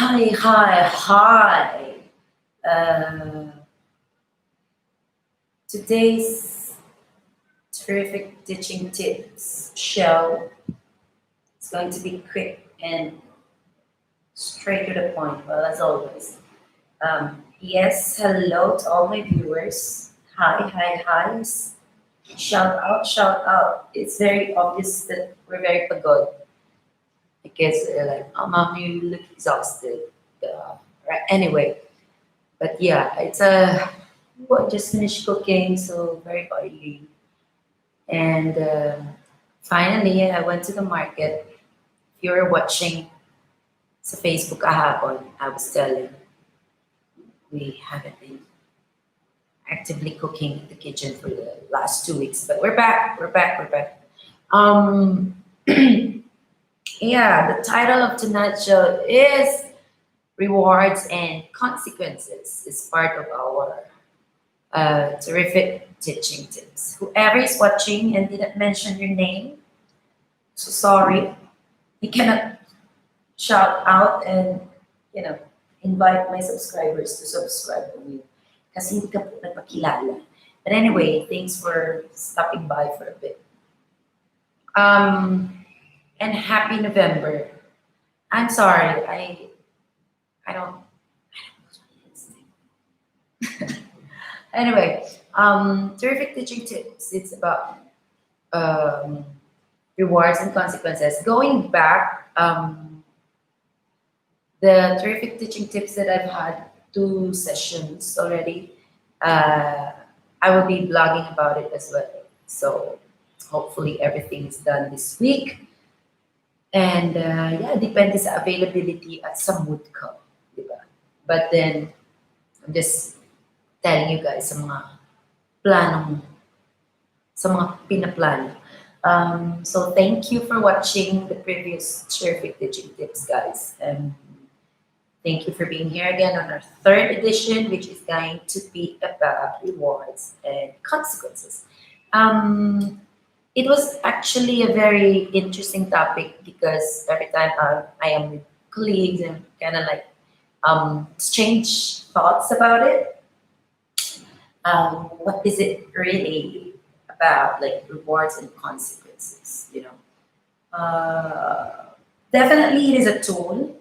Hi. Uh, Today's terrific teaching tips show is going to be quick and straight to the point. Well, as always. Yes, hello to all my viewers. Hi. Shout out. It's very obvious that we're very pagod because they're like, oh, mom, you look exhausted. Right. Anyway, but yeah, it's a well, just finished cooking, so very oily. And finally, I went to the market. If you were watching sa Facebook kahapon, I was telling we haven't been actively cooking in the kitchen for the last 2 weeks, but we're back. Um, yeah, the title of tonight's show is Rewards and Consequences. It's part of our terrific teaching tips. Whoever is watching and didn't mention your name, so sorry. You cannot shout out and, you know, invite my subscribers to subscribe to me. Kasi hindi ka po nagpakilala. But anyway, thanks for stopping by for a bit. And happy November. I'm sorry, I don't anyway, terrific teaching tips. It's about um, rewards and consequences. Going back, the terrific teaching tips that I've had 2 sessions already. Uh, I will be blogging about it as well. So hopefully everything is done this week. And yeah, depende sa availability at sa mood ko, di ba? But then, I'm just telling you guys sa mga planong, sa mga pinaplano. So thank you for watching the previous terrific teaching tips, guys. And thank you for being here again on our third edition, which is going to be about rewards and consequences. It was actually a very interesting topic because every time I am with colleagues and kind of like exchange thoughts about it. What is it really about, like rewards and consequences? Definitely it is a tool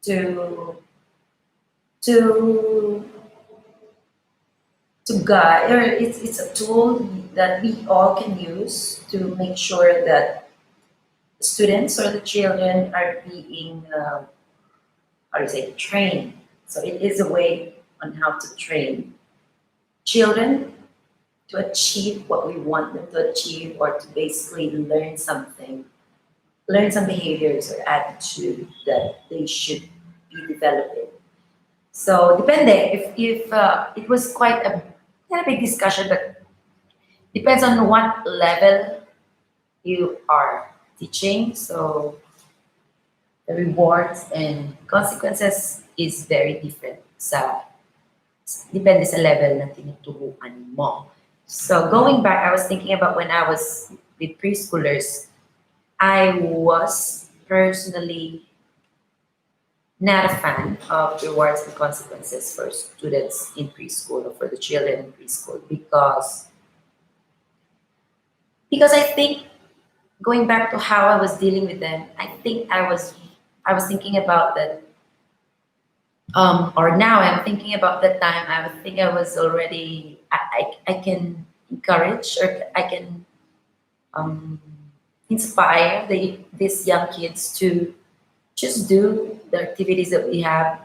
to to to guide, or it's a tool that we all can use to make sure that students or the children are being how do you say, trained. So it is a way on how to train children to achieve what we want them to achieve, or to basically learn something, learn some behaviors or attitude that they should be developing. So depende. If it was quite a not a big discussion, but depends on what level you are teaching. So the rewards and consequences is very different sa depende sa level na tinuturuan mo. So going back, I was thinking about when I was with preschoolers, I was personally not a fan of rewards and consequences for students in preschool or for the children in preschool because I think going back to how I was dealing with them, I think I was thinking about that or now I'm thinking about that time. I would think I was already I can encourage, or I can um, inspire these young kids to just do the activities that we have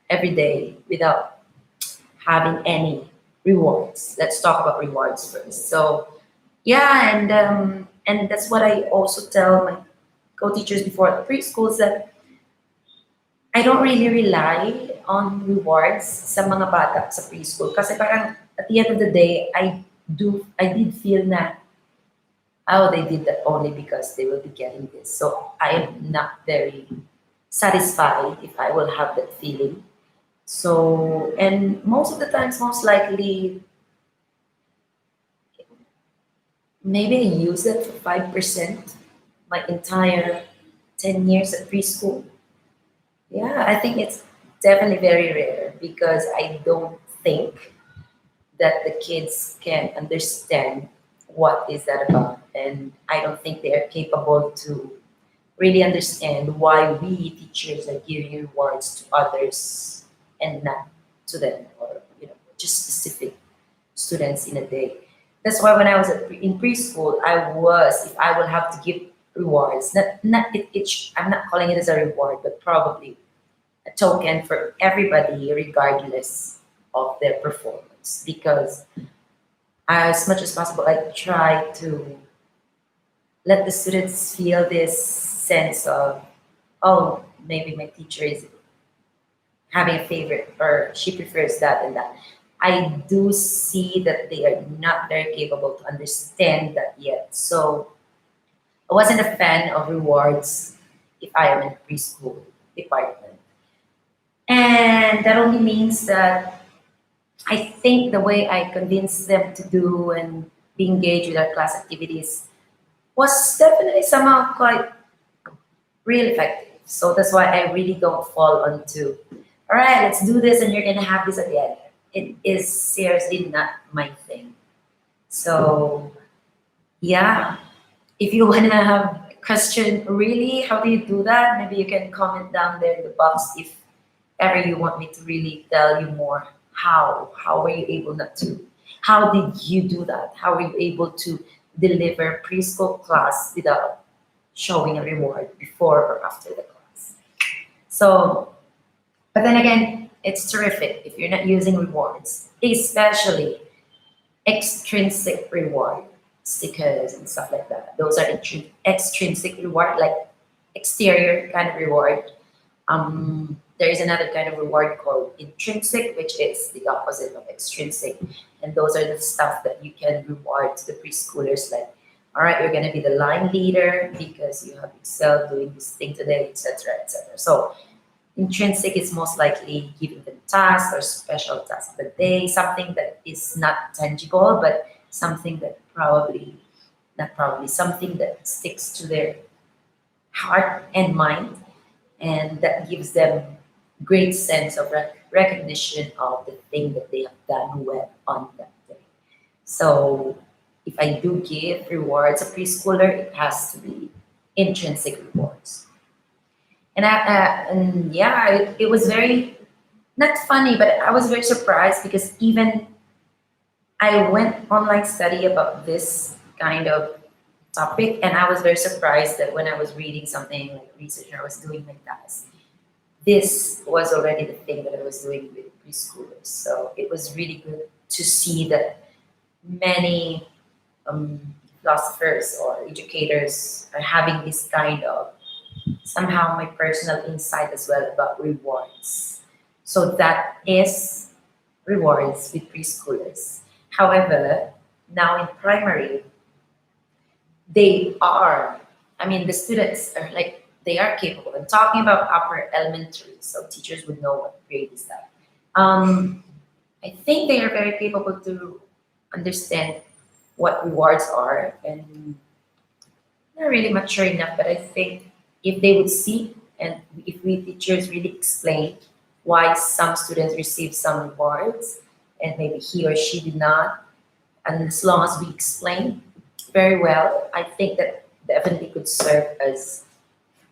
every day without having any rewards. Let's talk about rewards first. So yeah, and that's what I also tell my co-teachers before at preschools, that I don't really rely on rewards sa mga bata sa preschool. Kasi parang at the end of the day, I did feel na, oh, they did that only because they will be getting this. So I am not very satisfied if I will have that feeling. So, and most of the times, most likely, maybe I use it for 5% my entire 10 years at preschool. Yeah, I think it's definitely very rare because I don't think that the kids can understand what is that about, and I don't think they are capable to really understand why we teachers are giving rewards to others and not to them, or just specific students in a day. That's why when I was in preschool, I was, if I will have to give rewards, I'm not calling it as a reward, but probably a token for everybody, regardless of their performance. Because as much as possible, I try to let the students feel this sense of, oh, maybe my teacher is having a favorite or she prefers that and that. I do see that they are not very capable to understand that yet. So I wasn't a fan of rewards if I am in a preschool department. And that only means that I think the way I convinced them to do and be engaged with our class activities was definitely somehow quite real effective. So that's why I really don't fall onto, all right, let's do this and you're gonna have this again. It is seriously not my thing. So yeah, if you wanna have a question, really, how do you do that? Maybe you can comment down there in the box if ever you want me to really tell you more. How were you able not to? How did you do that? How were you able to deliver preschool class without showing a reward before or after the class? So, but then again, it's terrific if you're not using rewards, especially extrinsic reward stickers and stuff like that. Those are extrinsic reward, like exterior kind of reward. There is another kind of reward called intrinsic, which is the opposite of extrinsic. And those are the stuff that you can reward to the preschoolers, like, all right, you're going to be the line leader because you have excelled doing this thing today, etc., etc. So intrinsic is most likely giving them tasks or special tasks of the day, something that is not tangible, but something that not probably, something that sticks to their heart and mind, and that gives them great sense of recognition of the thing that they have done well on that day. So if I do give rewards a preschooler, it has to be intrinsic rewards. And yeah, it was very not funny, but I was very surprised because even I went online study about this kind of topic, and I was very surprised that when I was reading something like research or I was doing my task, this was already the thing that I was doing with preschoolers. So it was really good to see that many um, philosophers or educators are having this kind of somehow my personal insight as well about rewards. So that is rewards with preschoolers. However, now in primary, they are, I mean, the students are like, they are capable. I'm talking about upper elementary, so teachers would know what grade is that. I think they are very capable to understand what rewards are, and not really mature enough, but I think if they would see and if we teachers really explain why some students receive some rewards and maybe he or she did not, and as long as we explain very well, I think that definitely could serve as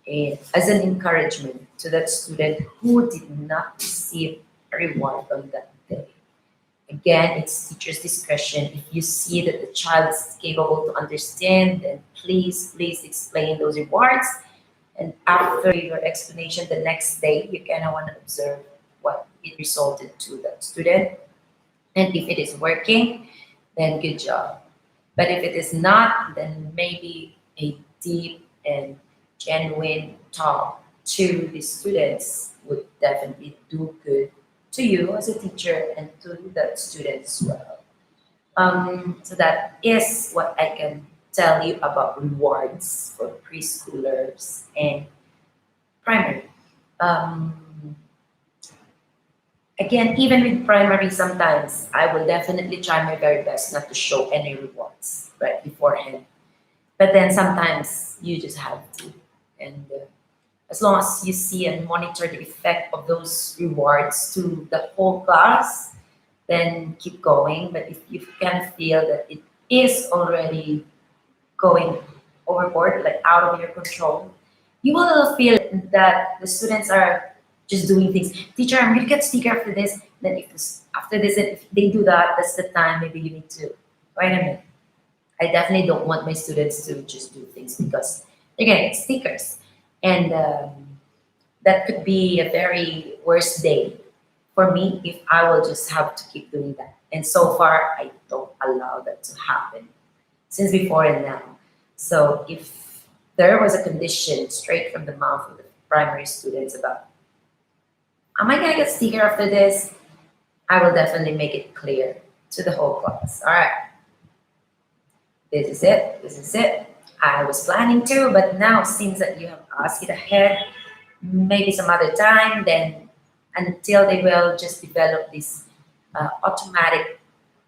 an encouragement to that student who did not receive a reward on that day. Again, it's teacher's discretion. If you see that the child is capable to understand, then please explain those rewards. And after your explanation the next day, you kind of want to observe what it resulted to that student. And if it is working, then good job. But if it is not, then maybe a deep and genuine talk to the students would definitely do good to you as a teacher and to that student as well. So that is what I can tell you about rewards for preschoolers and primary. Um, Again, even with primary, sometimes I will definitely try my very best not to show any rewards right beforehand. But then sometimes you just have to. And as long as you see and monitor the effect of those rewards to the whole class, then keep going. But if you can feel that it is already going overboard, like out of your control, you will feel that the students are just doing things. Teacher, I'm gonna get sticker after this. Then if this, after this, if they do that, that's the time maybe you need to wait a minute. I definitely don't want my students to just do things because they're getting stickers, and that could be a very worst day for me if I will just have to keep doing that. And so far, I don't allow that to happen since before and now. So if there was a condition straight from the mouth of the primary students about, am I gonna get sticker after this? I will definitely make it clear to the whole class. All right, this is it. This is it. I was planning to, but now since that you have asked it ahead, maybe some other time, then until they will just develop this automatic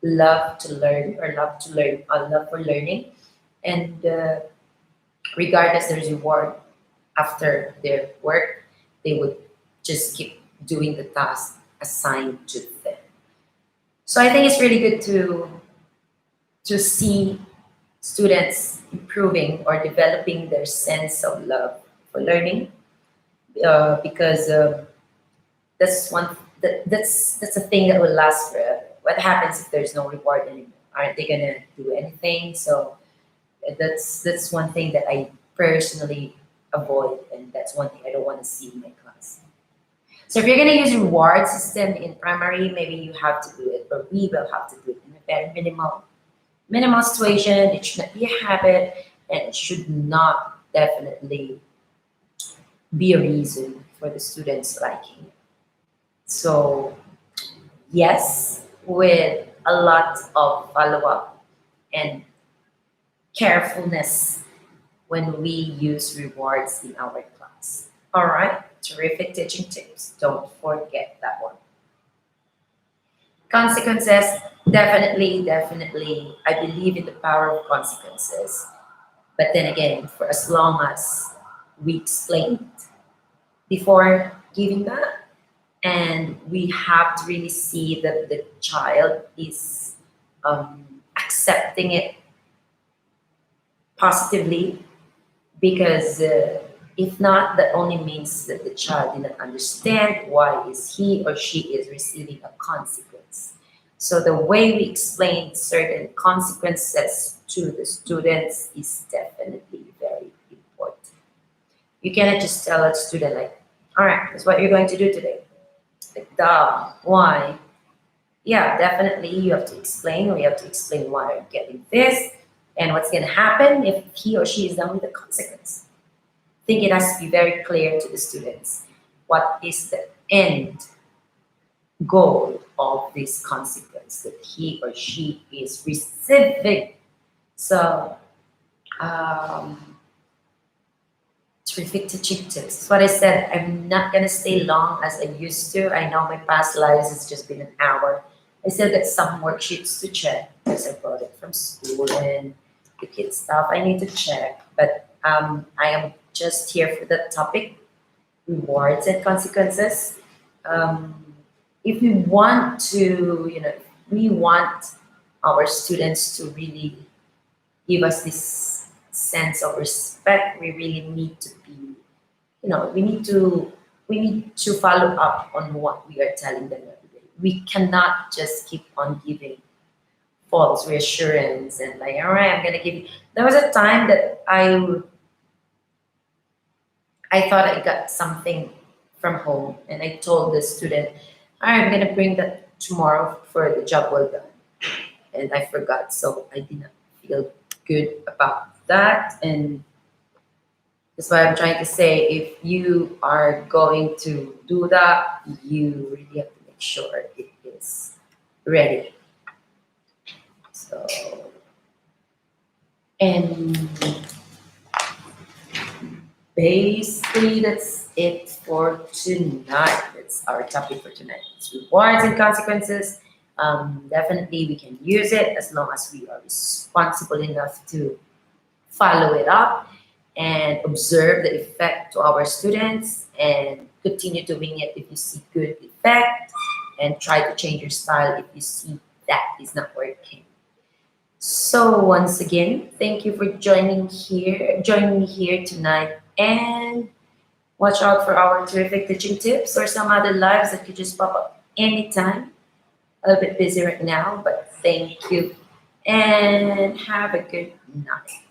love to learn or love to learn or love for learning, and regardless there's reward after their work, they would just keep doing the task assigned to them. So I think it's really good to see students improving or developing their sense of love for learning, because that's a thing that will last forever. What happens if there's no reward anymore? Aren't they gonna do anything? So that's one thing that I personally avoid, and that's one thing I don't want to see in my class. So if you're gonna use reward system in primary, maybe you have to do it, or we will have to do it in a very minimal situation. It should not be a habit, and it should not definitely be a reason for the students liking it. So yes, with a lot of follow-up and carefulness when we use rewards in our class. All right, terrific teaching tips. Don't forget that one. Consequences, definitely, I believe in the power of consequences. But then again, for as long as we explained before giving that, and we have to really see that the child is accepting it positively, because if not, that only means that the child did not understand why is he or she is receiving a consequence. So the way we explain certain consequences to the students is definitely very important. You cannot just tell a student like, all right, that's what you're going to do today. Like, duh, why? Yeah, definitely you have to explain, or you have to explain why you're getting this and what's going to happen if he or she is done with the consequence. I think it has to be very clear to the students what is the end goal of this consequence that he or she is receiving. So, terrific teaching tips. That's what I said. I'm not gonna stay long as I used to. I know my past lives has just been an hour. I still got some worksheets to check because I brought it from school and the kids stuff I need to check. But I am just here for the topic, rewards and consequences. Um, if we want to, we want our students to really give us this sense of respect, we really need to be, we need to follow up on what we are telling them every day. We cannot just keep on giving false reassurance and like, all right, I'm gonna give you. There was a time that I thought I got something from home, and I told the student, all right, I'm gonna bring that tomorrow for the job well done, and I forgot, so I did not feel good about that. And that's why I'm trying to say, if you are going to do that, you really have to make sure it is ready. So, and basically that's it for tonight. That's our topic for tonight. It's rewards and consequences. Definitely we can use it as long as we are responsible enough to follow it up. and observe the effect to our students and continue doing it if you see good effect, and try to change your style if you see that is not working. So once again, thank you for joining me here tonight, and watch out for our terrific teaching tips or some other lives that could just pop up anytime. A little bit busy right now, but thank you and have a good night.